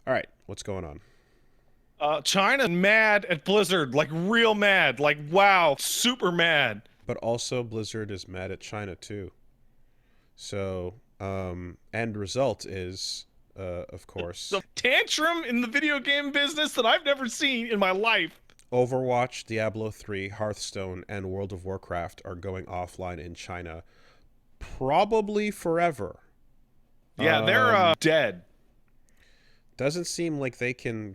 All right, what's going on? China mad at Blizzard, like real mad, like wow, super mad. But also, Blizzard is mad at China too. So, end result is, of The course, tantrum in the video game business that I've never seen in my life. Overwatch, Diablo 3, Hearthstone, and World of Warcraft are going offline in China, probably forever. Yeah, they're dead. Doesn't seem like they can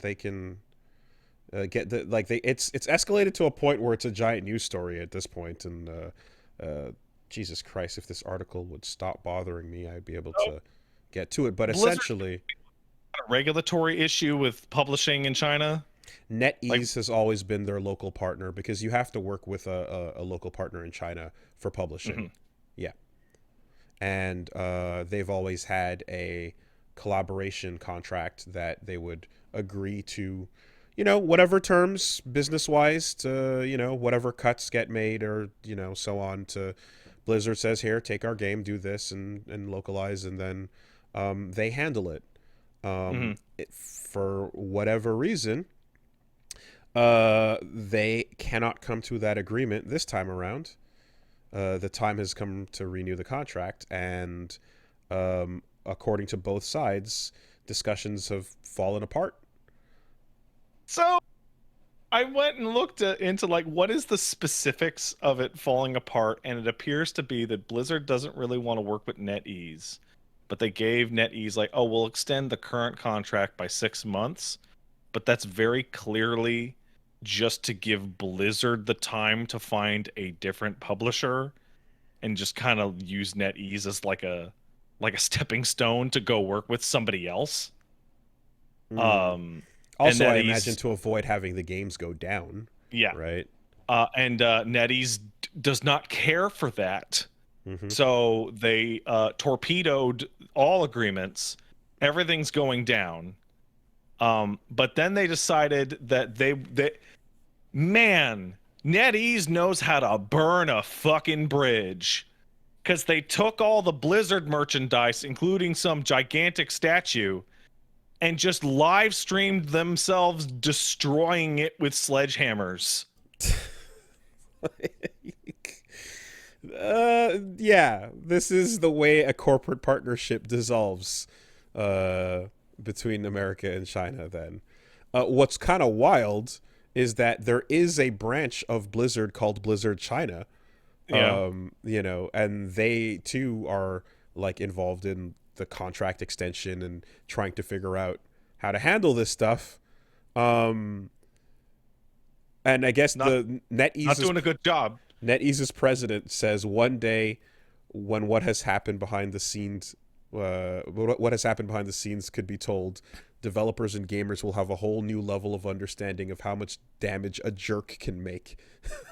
get the like they it's escalated to a point where it's a giant news story at this point, and Jesus Christ, if this article would stop bothering me, I'd be able So to get to it. But Blizzard essentially, got a regulatory issue with publishing in China. Like, NetEase has always been their local partner because you have to work with a local partner in China for publishing. mhm. Yeah, and they've always had a collaboration contract that they would agree to, whatever terms business wise, to whatever cuts get made, or so on. To Blizzard says, here, take our game, do this, and localize, and then they handle it. Mhm. For whatever reason, they cannot come to that agreement this time around. The time has come to renew the contract, and according to both sides, discussions have fallen apart. So I went and looked into like what is the specifics of it falling apart, and it appears to be that Blizzard doesn't really want to work with NetEase, but they gave NetEase like, oh, we'll extend the current contract by 6 months, but that's very clearly just to give Blizzard the time to find a different publisher and just kind of use NetEase as like a stepping stone to go work with somebody else. Mm. Um, and Also, I imagine NetEase, to avoid having the games go down, yeah, right? and NetEase does not care for that. Mm-hmm. So they torpedoed all agreements. Everything's going down. But then they decided that they man, NetEase knows how to burn a fucking bridge. Because they took all the Blizzard merchandise, including some gigantic statue, and just live streamed themselves destroying it with sledgehammers. Yeah, this is the way a corporate partnership dissolves uh, between America and China. Then, what's kind of wild is that there is a branch of Blizzard called Blizzard China. Yeah. And they too are like involved in the contract extension and trying to figure out how to handle this stuff. Um, and I guess Not the not doing a good job. NetEase's president says one day, when what has happened behind the scenes, what has happened behind the scenes could be told, developers and gamers will have a whole new level of understanding of how much damage a jerk can make.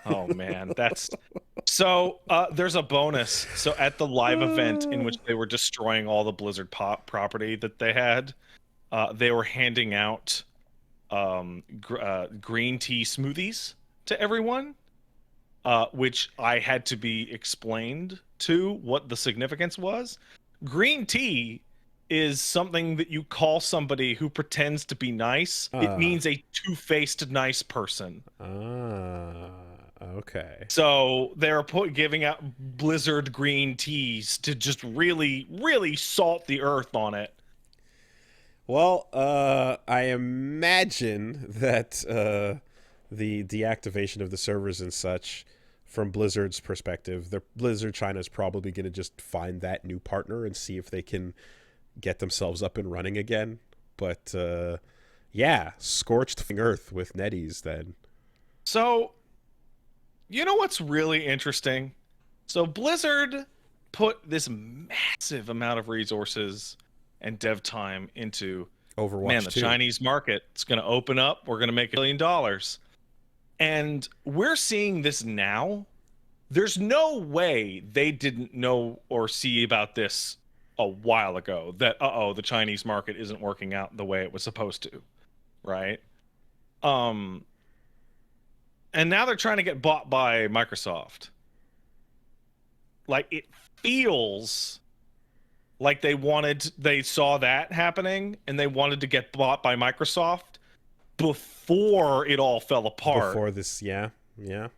Oh man, that's so there's a bonus. So at the live event in which they were destroying all the Blizzard pop property that they had, they were handing out green tea smoothies to everyone, which I had to be explained to what the significance was. Green tea is something that you call somebody who pretends to be nice. It Ah, means a two-faced nice person. okay. So they're giving out Blizzard green teas to just really, really salt the earth on it. Well, I imagine that the deactivation of the servers and such, from Blizzard's perspective, the Blizzard China is probably going to just find that new partner and see if they can get themselves up and running again. But yeah, scorched earth with NetEase then. So, you know what's really interesting? So Blizzard put this massive amount of resources and dev time into, man, Overwatch the 2. Chinese market. It's going to open up. We're going to make $1 billion. And we're seeing this now. There's no way they didn't know or see about this a while ago that, uh-oh, the Chinese market isn't working out the way it was supposed to, right? Um, and now they're trying to get bought by Microsoft. Like, it feels Like they saw that happening and they wanted to get bought by Microsoft before it all fell apart. Before this, yeah, yeah.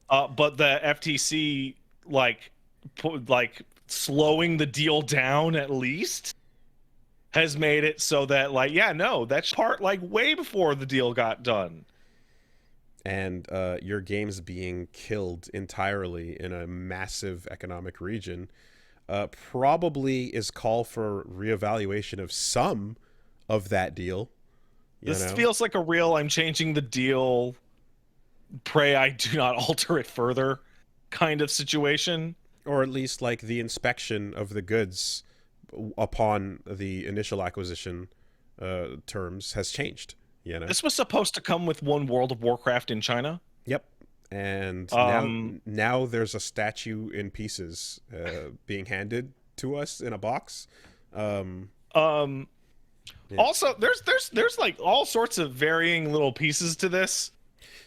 But the FTC like like slowing the deal down at least has made it so that like yeah no that's part like way before the deal got done. And your game's being killed entirely in a massive economic region probably is call for reevaluation of some of that deal. This feels like a real I'm changing the deal, pray I do not alter it further kind of situation. Or at least like the inspection of the goods upon the initial acquisition terms has changed. This was supposed to come with one World of Warcraft in China. Yep. And now there's a statue in pieces being handed to us in a box. Yeah. Also, there's like all sorts of varying little pieces to this.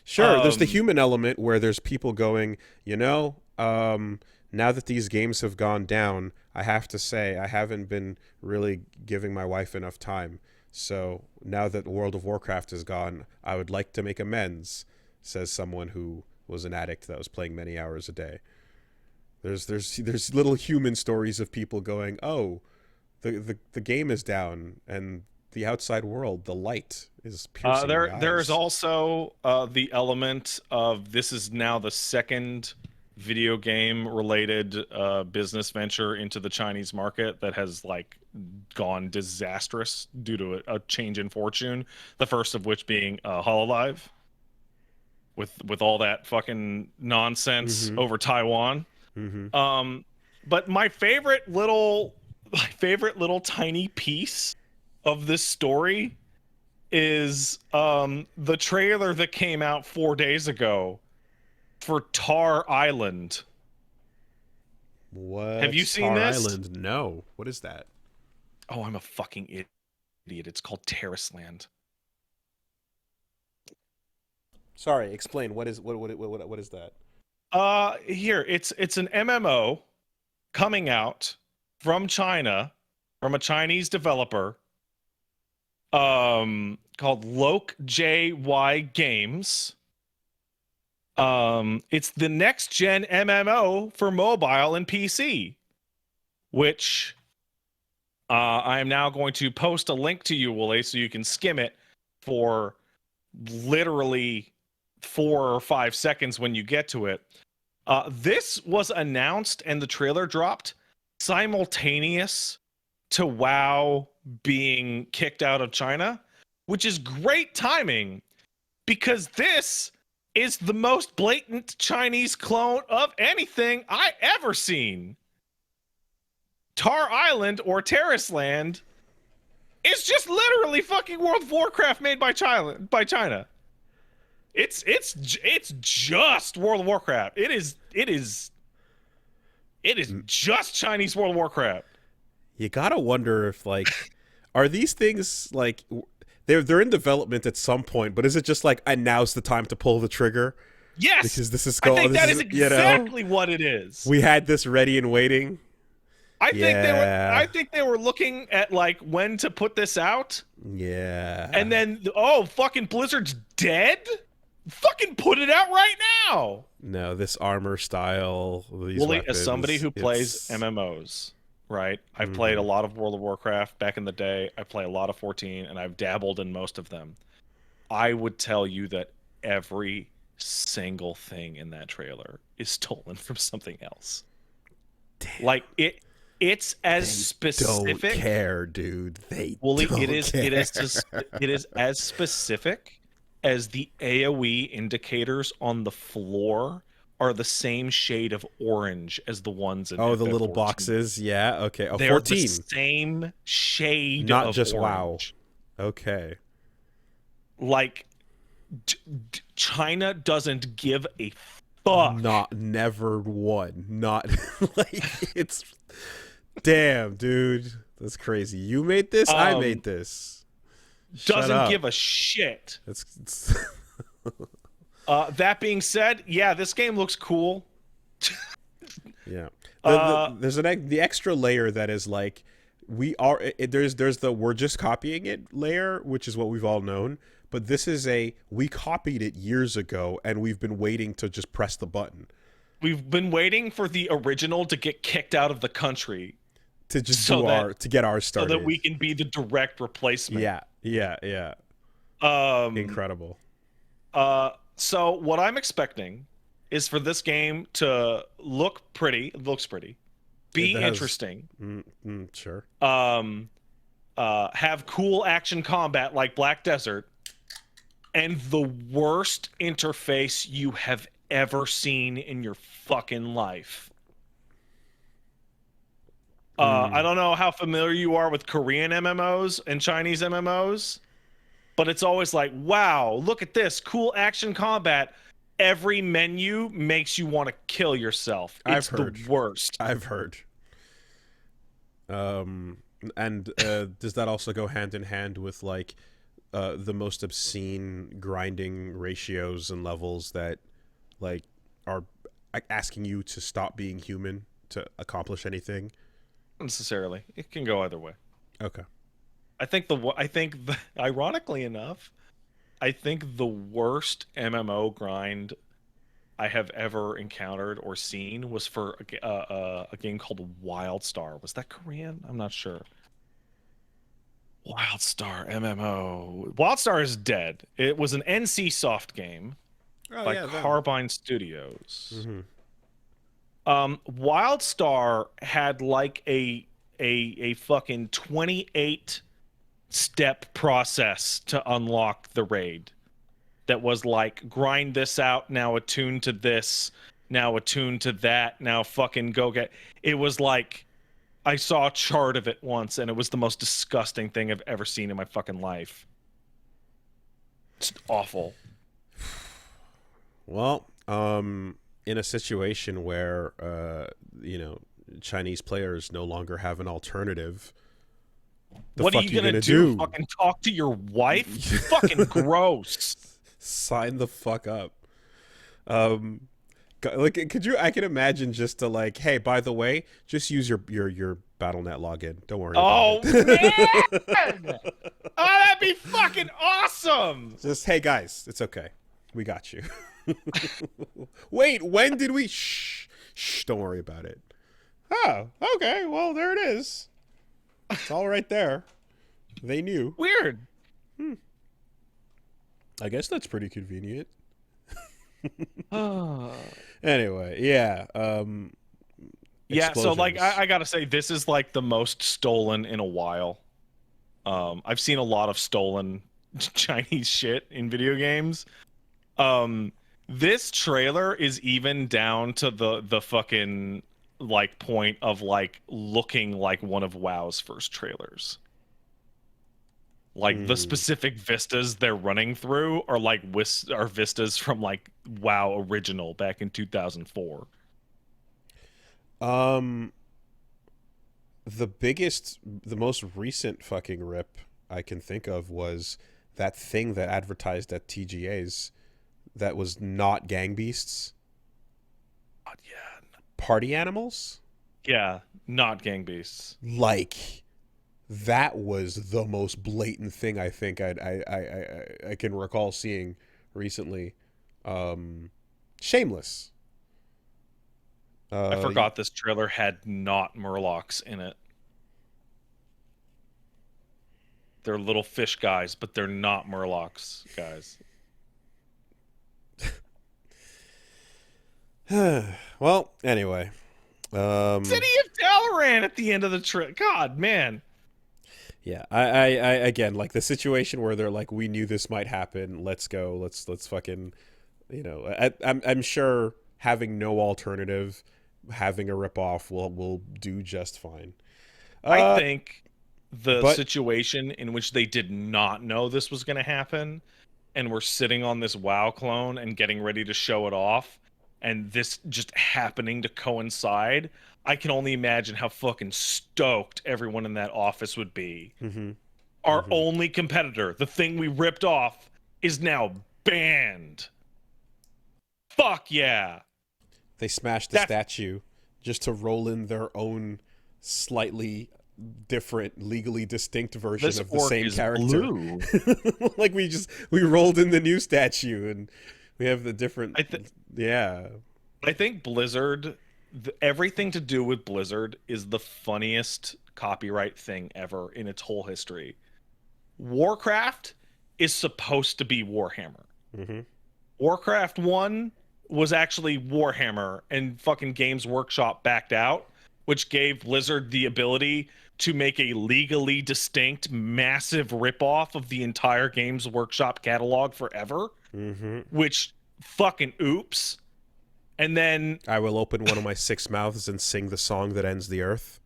Sure, there's the human element where there's people going, now that these games have gone down, I have to say I haven't been really giving my wife enough time. So now that World of Warcraft is gone, I would like to make amends, says someone who was an addict that was playing many hours a day. There's little human stories of people going, oh, the game is down and the outside world, the light is piercing my eyes. There is also the element of this is now the second video game related business venture into the Chinese market that has like gone disastrous due to a change in fortune. The first of which being Hololive with all that fucking nonsense over Taiwan. But my favorite little tiny piece of this story is the trailer that came out 4 days ago for Tar Island. What? Have you seen Tar this? Island? No. What is that? Oh, I'm a fucking idiot. It's called Terraceland. Sorry, explain. What is that? Here, it's an MMO coming out from China, from a Chinese developer, called Loke JY Games. It's the next gen MMO for mobile and PC, which I am now going to post a link to you, Woolie, so you can skim it for literally 4 or 5 seconds when you get to it. This was announced and the trailer dropped simultaneous to WoW being kicked out of China, which is great timing because this is the most blatant Chinese clone of anything I ever seen. Tar Island or Terraceland is just literally fucking World of Warcraft made by China. It's just World of Warcraft. It is just Chinese World of Warcraft. You gotta wonder if like, are these things like they're in development at some point, but is it just like, and now's the time to pull the trigger? Yes, because this is I think that is exactly what it is. We had this ready and waiting. I think they were looking at like when to put this out. Yeah. And then fucking Blizzard's dead? Fucking put it out right now. No, this armor style, these Woolie, weapons, as somebody who plays MMOs, right? I've played a lot of World of Warcraft back in the day. I play a lot of 14 and I've dabbled in most of them. I would tell you that every single thing in that trailer is stolen from something else. Damn. Like it's as specific. Don't care, dude. Woolie, don't care. It is as specific as the AoE indicators on the floor are the same shade of orange as the ones in the little 14. boxes. Yeah, okay. Oh, they're 14. the same shade Not of just orange. WoW. Okay. Like China doesn't give a fuck. Never one. Not like it's damn, dude. That's crazy. You made this? I made this. Doesn't give a shit. It's that being said, yeah, this game looks cool. Yeah. There's the extra layer that is like there's the we're just copying it layer, which is what we've all known, but this is a we copied it years ago and we've been waiting to just press the button We've been waiting for the original to get kicked out of the country to just so do that to get ours so that started. we can be the direct replacement. Yeah. Um Incredible. so what I'm expecting is for this game to look pretty. It looks pretty. Be It has interesting. sure. Have cool action combat like Black Desert, and the worst interface you have ever seen in your fucking life. I don't know how familiar you are with Korean MMOs and Chinese MMOs, but it's always like, wow, look at this cool action combat. Every menu makes you want to kill yourself. It's the worst. I've heard. And does that also go hand in hand with like the most obscene grinding ratios and levels that like are asking you to stop being human to accomplish anything? Not necessarily. It can go either way. Okay. Ironically enough, I think the worst MMO grind I have ever encountered or seen was for a game called WildStar. Was that Korean? I'm not sure. WildStar MMO. WildStar is dead. It was an NC Soft game by Carbine Studios. Mm-hmm. WildStar had like a fucking 28 step process to unlock the raid that was like grind this out, now attune to this, now attune to that, now fucking go get. It was like I saw a chart of it once and it was the most disgusting thing I've ever seen in my fucking life. It's awful. Well, in a situation where Chinese players no longer have an alternative, what are you gonna do? Fucking talk to your wife? Fucking gross. Sign the fuck up. Like, could you? I can imagine just to like, hey, by the way, just use your BattleNet login. Don't worry. Oh about it. man! Oh, that'd be fucking awesome. Just hey guys, it's okay. We got you. Wait, when did we? Shh. Don't worry about it. Oh, okay. Well, there it is. It's all right there. They knew. Weird. I guess that's pretty convenient. Anyway, yeah. Yeah, so like I gotta say, this is like the most stolen in a while. I've seen a lot of stolen Chinese shit in video games. This trailer is even down to the fucking like point of like looking like one of WoW's first trailers. Like the specific vistas they're running through are like are vistas from like WoW original back in 2004. The most recent fucking rip I can think of was that thing that advertised at TGA's that was not gang beasts. God, yeah. Party animals? Yeah, not gang beasts. Like, that was the most blatant thing I think I can recall seeing recently. Shameless. I forgot this trailer had not murlocs in it. They're little fish guys, but they're not murlocs, guys. Well, anyway. City of Dalaran at the end of the trip. God, man. Yeah, I again, like the situation where they're like, we knew this might happen. Let's go. Let's fucking, I'm sure having no alternative, having a ripoff will do just fine. I think the situation in which they did not know this was going to happen, and were sitting on this WoW clone and getting ready to show it off, and this just happening to coincide, I can only imagine how fucking stoked everyone in that office would be. Our only competitor, the thing we ripped off, is now banned. Fuck yeah. They smashed the statue just to roll in their own slightly different, legally distinct version This of the orc same is character. blue. Like we rolled in the new statue and we have the different. Yeah. I think Blizzard, everything to do with Blizzard is the funniest copyright thing ever in its whole history. Warcraft is supposed to be Warhammer. Mm-hmm. Warcraft 1 was actually Warhammer, and fucking Games Workshop backed out, which gave Blizzard the ability to make a legally distinct, massive ripoff of the entire Games Workshop catalog forever. Mm-hmm. Which fucking oops. And then I will open one of my 6 mouths and sing the song that ends the earth.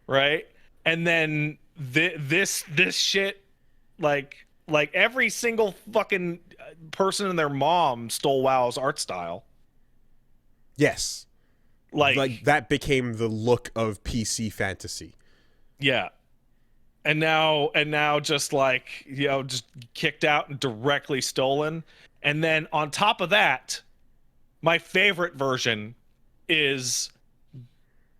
Right? And then this shit, like every single fucking person and their mom stole WoW's art style. Yes. Like that became the look of PC fantasy. Yeah. And now just like, you know, just kicked out and directly stolen. And then on top of that, my favorite version is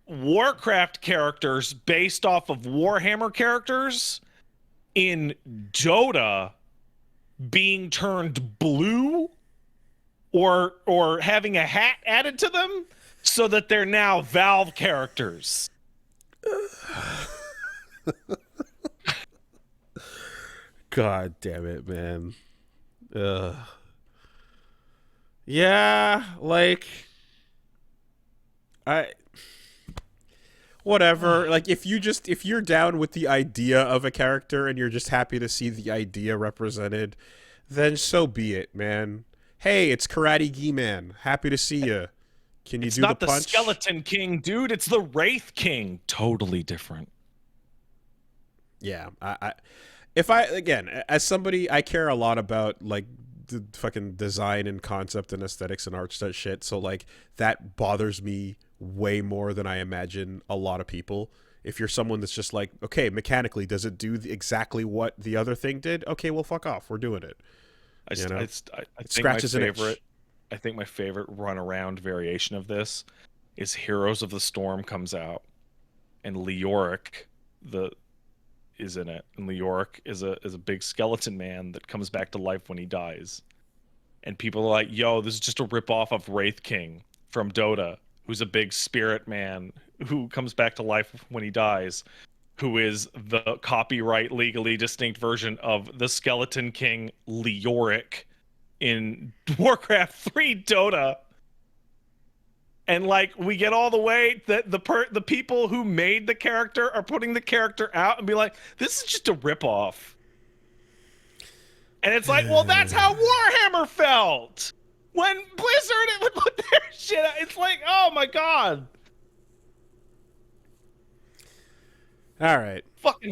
Warcraft characters based off of Warhammer characters in Dota being turned blue or having a hat added to them so that they're now Valve characters. God damn it, man. Yeah, like whatever. Like if you're down with the idea of a character and you're just happy to see the idea represented, then so be it, man. Hey, it's Karate Gi Man. Happy to see you. Can you do the punch? It's not the Skeleton King, dude. It's the Wraith King. Totally different. Yeah, again, as somebody, I care a lot about like the fucking design and concept and aesthetics and art shit. So like that bothers me way more than I imagine a lot of people. If you're someone that's just like, okay, mechanically, does it do exactly what the other thing did? Okay, well, fuck off. We're doing it. I think scratches my an itch. favorite. I think my favorite run-around variation of this is Heroes of the Storm comes out, and Leoric is in it, and Leoric is a big skeleton man that comes back to life when he dies, and people are like, "Yo, this is just a ripoff of Wraith King from Dota, who's a big spirit man who comes back to life when he dies, who is the copyright legally distinct version of the Skeleton King Leoric in Warcraft 3 Dota." And like we get all the way that the people who made the character are putting the character out and be like, this is just a ripoff. And it's like, well, that's how Warhammer felt when Blizzard would put their shit out. It's like, oh my god. All right. Fucking